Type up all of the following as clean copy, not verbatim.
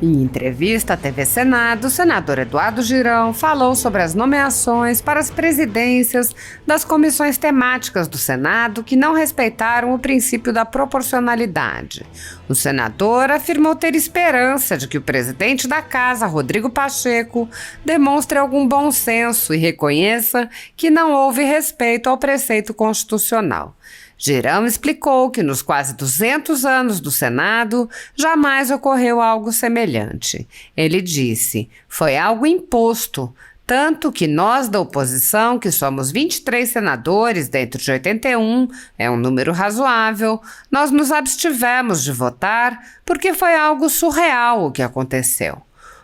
Em entrevista à TV Senado, o senador Eduardo Girão falou sobre as nomeações para as presidências das comissões temáticas do Senado que não respeitaram o princípio da proporcionalidade. O senador afirmou ter esperança de que o presidente da Casa, Rodrigo Pacheco, demonstre algum bom senso e reconheça que não houve respeito ao preceito constitucional. Girão explicou que nos quase 200 anos do Senado jamais ocorreu algo semelhante. Ele disse: foi algo imposto, tanto que nós da oposição, que somos 23 senadores dentro de 81, é um número razoável, nós nos abstivemos de votar porque foi algo surreal o que aconteceu.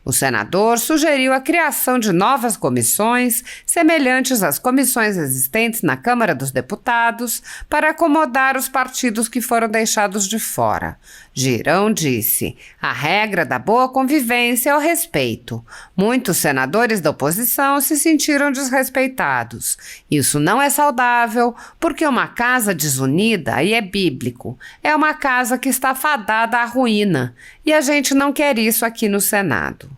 O senador sugeriu a criação de novas comissões, semelhantes às comissões existentes na Câmara dos Deputados, para acomodar os partidos que foram deixados de fora. Girão disse: a regra da boa convivência é o respeito. Muitos senadores da oposição se sentiram desrespeitados. Isso não é saudável, porque uma casa desunida, e é bíblico, é uma casa que está fadada à ruína, e a gente não quer isso aqui no Senado.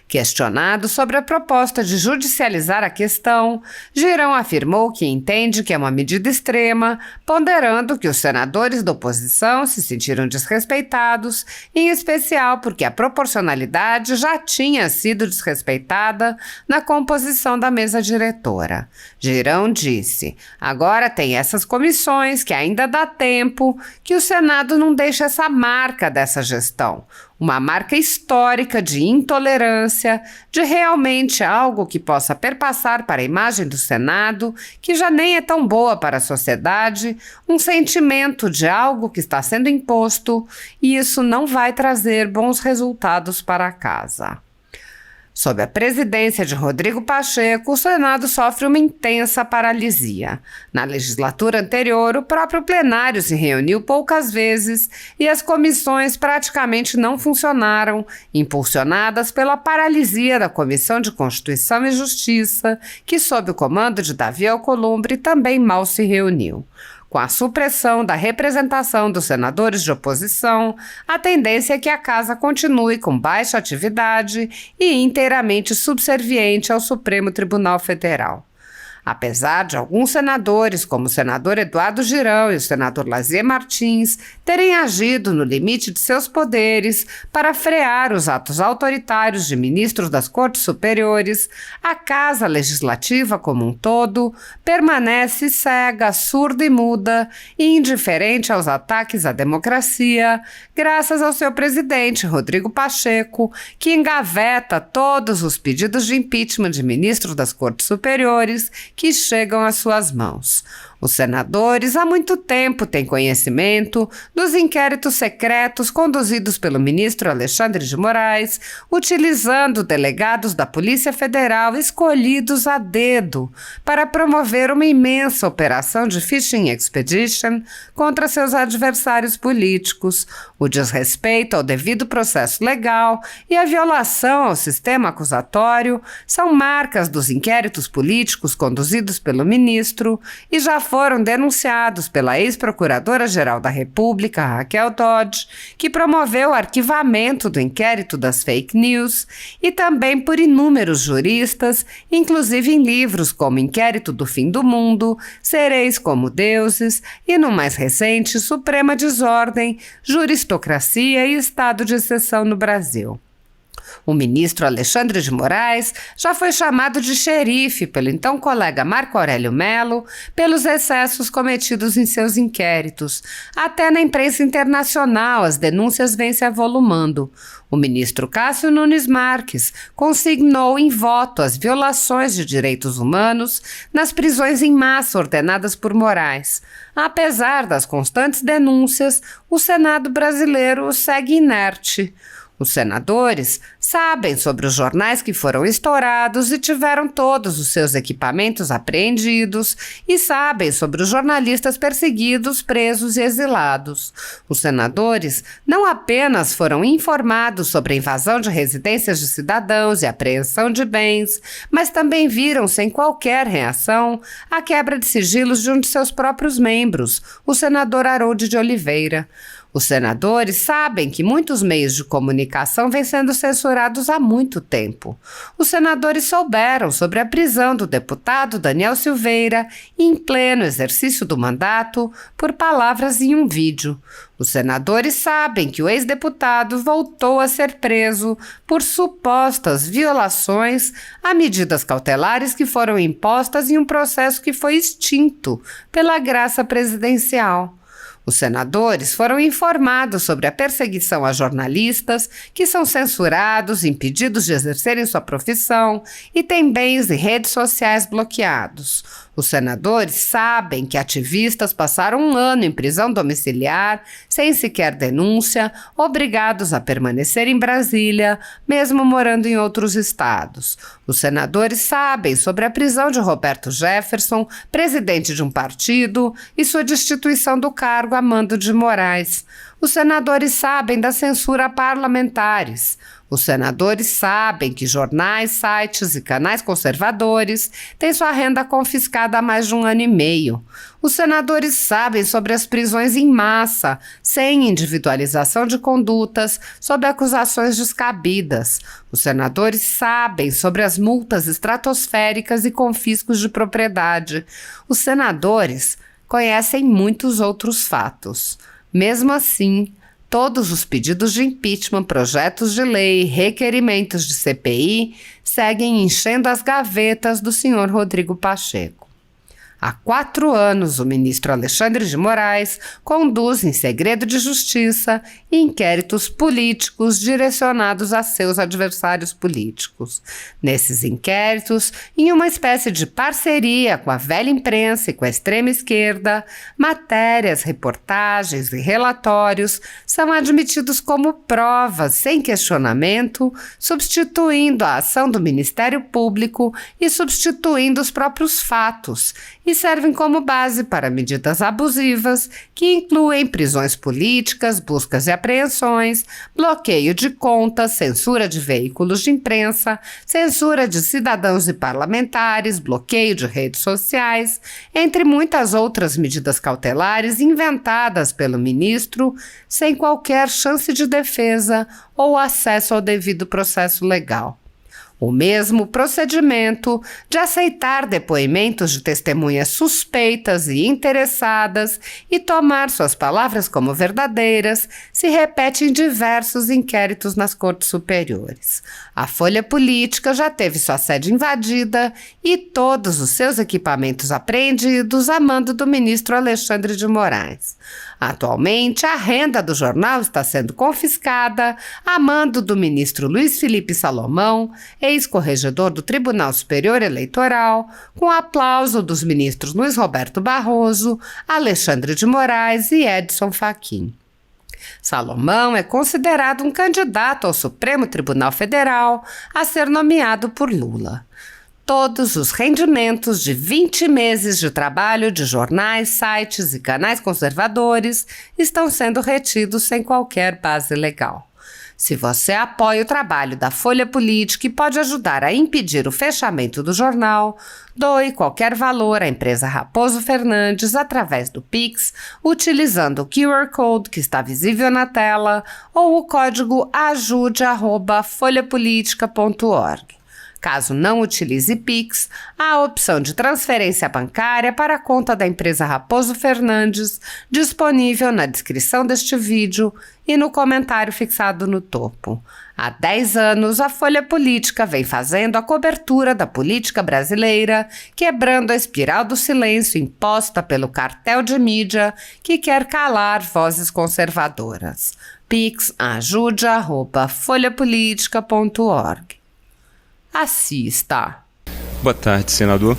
Questionado sobre a proposta de judicializar a questão, Girão afirmou que entende que é uma medida extrema, ponderando que os senadores da oposição se sentiram desrespeitados, em especial porque a proporcionalidade já tinha sido desrespeitada na composição da mesa diretora. Girão disse: agora tem essas comissões que ainda dá tempo, que o Senado não deixa essa marca dessa gestão. Uma marca histórica de intolerância, de realmente algo que possa perpassar para a imagem do Senado, que já nem é tão boa para a sociedade, um sentimento de algo que está sendo imposto, e isso não vai trazer bons resultados para a casa. Sob a presidência de Rodrigo Pacheco, o Senado sofre uma intensa paralisia. Na legislatura anterior, o próprio plenário se reuniu poucas vezes e as comissões praticamente não funcionaram, impulsionadas pela paralisia da Comissão de Constituição e Justiça, que, sob o comando de Davi Alcolumbre, também mal se reuniu. Com a supressão da representação dos senadores de oposição, a tendência é que a Casa continue com baixa atividade e inteiramente subserviente ao Supremo Tribunal Federal. Apesar de alguns senadores, como o senador Eduardo Girão e o senador Lazier Martins, terem agido no limite de seus poderes para frear os atos autoritários de ministros das Cortes Superiores, a Casa Legislativa como um todo permanece cega, surda e muda e indiferente aos ataques à democracia, graças ao seu presidente, Rodrigo Pacheco, que engaveta todos os pedidos de impeachment de ministros das Cortes Superiores que chegam às suas mãos. Os senadores há muito tempo têm conhecimento dos inquéritos secretos conduzidos pelo ministro Alexandre de Moraes, utilizando delegados da Polícia Federal escolhidos a dedo para promover uma imensa operação de fishing expedition contra seus adversários políticos. O desrespeito ao devido processo legal e a violação ao sistema acusatório são marcas dos inquéritos políticos conduzidos pelo ministro e já foram denunciados pela ex-procuradora-geral da República, Raquel Dodge, que promoveu o arquivamento do inquérito das fake news, e também por inúmeros juristas, inclusive em livros como Inquérito do Fim do Mundo, Sereis como Deuses e, no mais recente, Suprema Desordem, Juristocracia e Estado de Exceção no Brasil. O ministro Alexandre de Moraes já foi chamado de xerife pelo então colega Marco Aurélio Mello pelos excessos cometidos em seus inquéritos. Até na imprensa internacional as denúncias vêm se avolumando. O ministro Cássio Nunes Marques consignou em voto as violações de direitos humanos nas prisões em massa ordenadas por Moraes. Apesar das constantes denúncias, o Senado brasileiro segue inerte. Os senadores sabem sobre os jornais que foram estourados e tiveram todos os seus equipamentos apreendidos e sabem sobre os jornalistas perseguidos, presos e exilados. Os senadores não apenas foram informados sobre a invasão de residências de cidadãos e apreensão de bens, mas também viram sem qualquer reação a quebra de sigilos de um de seus próprios membros, o senador Harold de Oliveira. Os senadores sabem que muitos meios de comunicação vêm sendo censurados há muito tempo. Os senadores souberam sobre a prisão do deputado Daniel Silveira em pleno exercício do mandato por palavras em um vídeo. Os senadores sabem que o ex-deputado voltou a ser preso por supostas violações a medidas cautelares que foram impostas em um processo que foi extinto pela graça presidencial. Os senadores foram informados sobre a perseguição a jornalistas que são censurados, impedidos de exercerem sua profissão e têm bens e redes sociais bloqueados. Os senadores sabem que ativistas passaram um ano em prisão domiciliar, sem sequer denúncia, obrigados a permanecer em Brasília, mesmo morando em outros estados. Os senadores sabem sobre a prisão de Roberto Jefferson, presidente de um partido, e sua destituição do cargo a mando de Moraes. Os senadores sabem da censura a parlamentares. Os senadores sabem que jornais, sites e canais conservadores têm sua renda confiscada há mais de 1 ano e meio. Os senadores sabem sobre as prisões em massa, sem individualização de condutas, sob acusações descabidas. Os senadores sabem sobre as multas estratosféricas e confiscos de propriedade. Os senadores conhecem muitos outros fatos. Mesmo assim, todos os pedidos de impeachment, projetos de lei, requerimentos de CPI seguem enchendo as gavetas do senhor Rodrigo Pacheco. Há 4 anos, o ministro Alexandre de Moraes conduz em segredo de justiça inquéritos políticos direcionados a seus adversários políticos. Nesses inquéritos, em uma espécie de parceria com a velha imprensa e com a extrema esquerda, matérias, reportagens e relatórios são admitidos como provas sem questionamento, substituindo a ação do Ministério Público e substituindo os próprios fatos, e servem como base para medidas abusivas que incluem prisões políticas, buscas e apreensões, bloqueio de contas, censura de veículos de imprensa, censura de cidadãos e parlamentares, bloqueio de redes sociais, entre muitas outras medidas cautelares inventadas pelo ministro sem qualquer chance de defesa ou acesso ao devido processo legal. O mesmo procedimento de aceitar depoimentos de testemunhas suspeitas e interessadas e tomar suas palavras como verdadeiras se repete em diversos inquéritos nas cortes superiores. A Folha Política já teve sua sede invadida e todos os seus equipamentos apreendidos a mando do ministro Alexandre de Moraes. Atualmente, a renda do jornal está sendo confiscada a mando do ministro Luiz Felipe Salomão, ex-corregedor do Tribunal Superior Eleitoral, com aplauso dos ministros Luiz Roberto Barroso, Alexandre de Moraes e Edson Fachin. Salomão é considerado um candidato ao Supremo Tribunal Federal a ser nomeado por Lula. Todos os rendimentos de 20 meses de trabalho de jornais, sites e canais conservadores estão sendo retidos sem qualquer base legal. Se você apoia o trabalho da Folha Política e pode ajudar a impedir o fechamento do jornal, doe qualquer valor à empresa Raposo Fernandes através do Pix, utilizando o QR Code que está visível na tela ou o código ajude@folhapolitica.org. Caso não utilize Pix, há a opção de transferência bancária para a conta da empresa Raposo Fernandes, disponível na descrição deste vídeo e no comentário fixado no topo. Há 10 anos, a Folha Política vem fazendo a cobertura da política brasileira, quebrando a espiral do silêncio imposta pelo cartel de mídia que quer calar vozes conservadoras. Pix ajude@folhapolitica.org. Assista. Boa tarde, senador.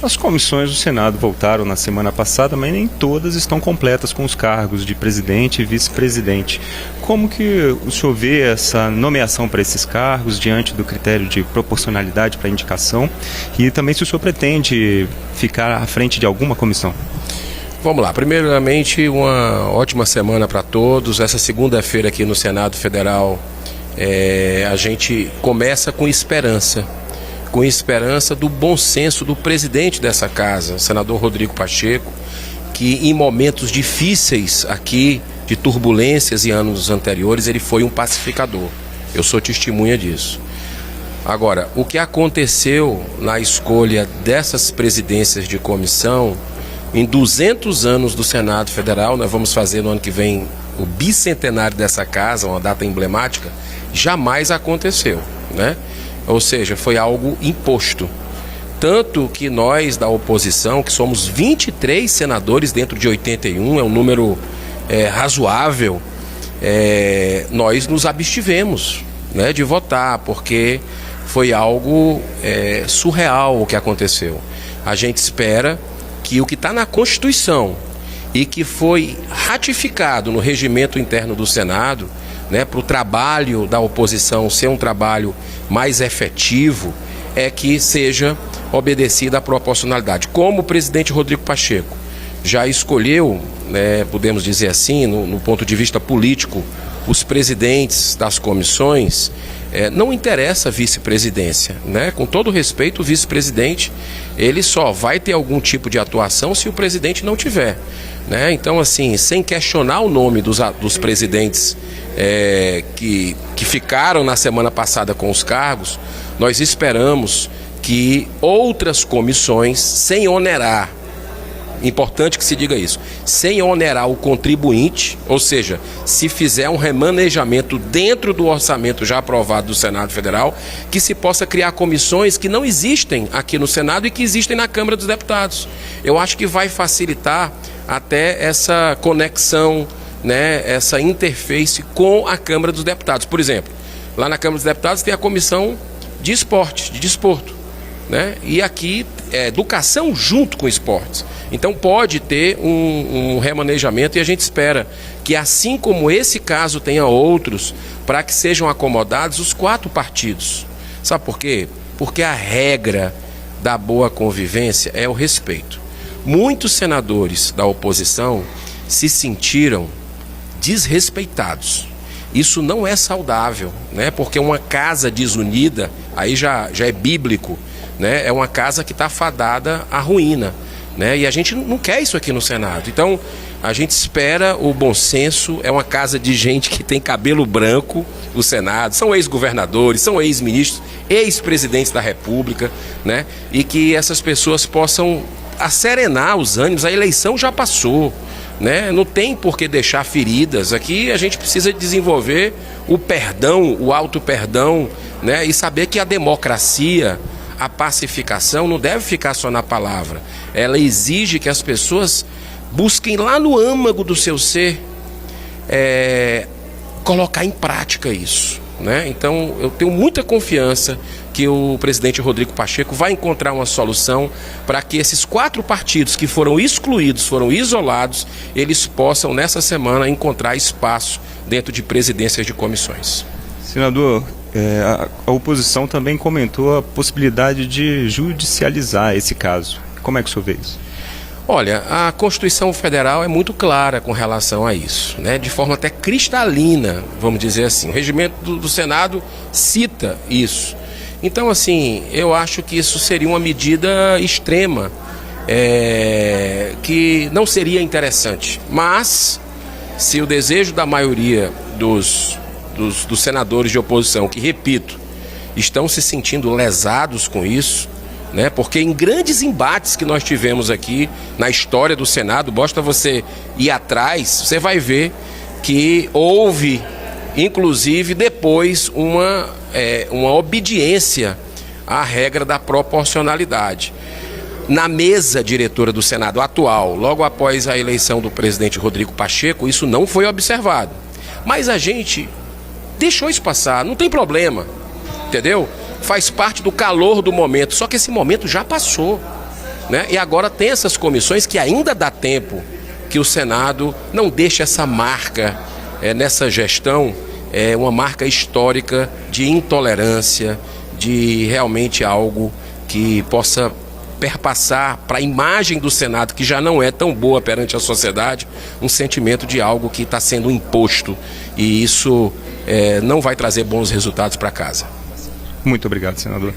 As comissões do Senado voltaram na semana passada, mas nem todas estão completas com os cargos de presidente e vice-presidente. Como que o senhor vê essa nomeação para esses cargos diante do critério de proporcionalidade para indicação? E também se o senhor pretende ficar à frente de alguma comissão? Vamos lá. Primeiramente, uma ótima semana para todos. Essa segunda-feira aqui no Senado Federal, a gente começa com esperança do bom senso do presidente dessa casa, o senador Rodrigo Pacheco, que em momentos difíceis aqui de turbulências em anos anteriores, ele foi um pacificador. Eu sou testemunha disso. Agora, o que aconteceu na escolha dessas presidências de comissão, em 200 anos do Senado Federal, nós vamos fazer no ano que vem o bicentenário dessa casa, uma data emblemática, jamais aconteceu, né? Ou seja, foi algo imposto. Tanto que nós da oposição, que somos 23 senadores dentro de 81, é um número razoável, nós nos abstivemos, né, de votar, porque foi algo surreal o que aconteceu. A gente espera que o que está na Constituição e que foi ratificado no regimento interno do Senado, né, para o trabalho da oposição ser um trabalho mais efetivo, é que seja obedecida a proporcionalidade. Como o presidente Rodrigo Pacheco já escolheu, né, podemos dizer assim, no ponto de vista político, os presidentes das comissões, não interessa a vice-presidência, né? Com todo respeito, o vice-presidente, ele só vai ter algum tipo de atuação se o presidente não tiver, né? Então, assim, sem questionar o nome dos presidentes que ficaram na semana passada com os cargos, nós esperamos que outras comissões, sem onerar, importante que se diga isso, sem onerar o contribuinte, ou seja, se fizer um remanejamento dentro do orçamento já aprovado do Senado Federal, que se possa criar comissões que não existem aqui no Senado e que existem na Câmara dos Deputados. Eu acho que vai facilitar até essa conexão, né, essa interface com a Câmara dos Deputados. Por exemplo, lá na Câmara dos Deputados tem a comissão de esporte, de desporto, né? E aqui educação junto com esportes. Então pode ter um remanejamento e a gente espera que, assim como esse caso tenha outros, para que sejam acomodados os 4 partidos. Sabe por quê? Porque a regra da boa convivência é o respeito. Muitos senadores da oposição se sentiram desrespeitados. Isso não é saudável, né? Porque uma casa desunida, aí já é bíblico, né? É uma casa que está fadada à ruína, né? E a gente não quer isso aqui no Senado. Então, a gente espera o bom senso. É uma casa de gente que tem cabelo branco, o Senado. São ex-governadores, são ex-ministros, ex-presidentes da República, né? E que essas pessoas possam acerenar os ânimos. A eleição já passou, né? Não tem por que deixar feridas. Aqui a gente precisa desenvolver o perdão, o auto-perdão, né? E saber que a democracia, a pacificação não deve ficar só na palavra. Ela exige que as pessoas busquem lá no âmago do seu ser colocar em prática isso, né? Então eu tenho muita confiança que o presidente Rodrigo Pacheco vai encontrar uma solução para que esses 4 partidos que foram excluídos, foram isolados, eles possam nessa semana encontrar espaço dentro de presidências de comissões. Senador, a oposição também comentou a possibilidade de judicializar esse caso. Como é que o senhor vê isso? Olha, a Constituição Federal é muito clara com relação a isso, né? De forma até cristalina, vamos dizer assim. O regimento do Senado cita isso. Então, assim, eu acho que isso seria uma medida extrema, que não seria interessante. Mas, se o desejo da maioria dos senadores de oposição, que, repito, estão se sentindo lesados com isso, né? Porque em grandes embates que nós tivemos aqui na história do Senado, basta você ir atrás, você vai ver que houve, inclusive, depois uma obediência à regra da proporcionalidade. Na mesa diretora do Senado atual, logo após a eleição do presidente Rodrigo Pacheco, isso não foi observado. Mas a gente deixou isso passar, não tem problema, entendeu? Faz parte do calor do momento, só que esse momento já passou, né? E agora tem essas comissões que ainda dá tempo que o Senado não deixe essa marca nessa gestão, uma marca histórica de intolerância, de realmente algo que possa perpassar para a imagem do Senado, que já não é tão boa perante a sociedade, um sentimento de algo que está sendo imposto, e isso não vai trazer bons resultados para casa. Muito obrigado, senador.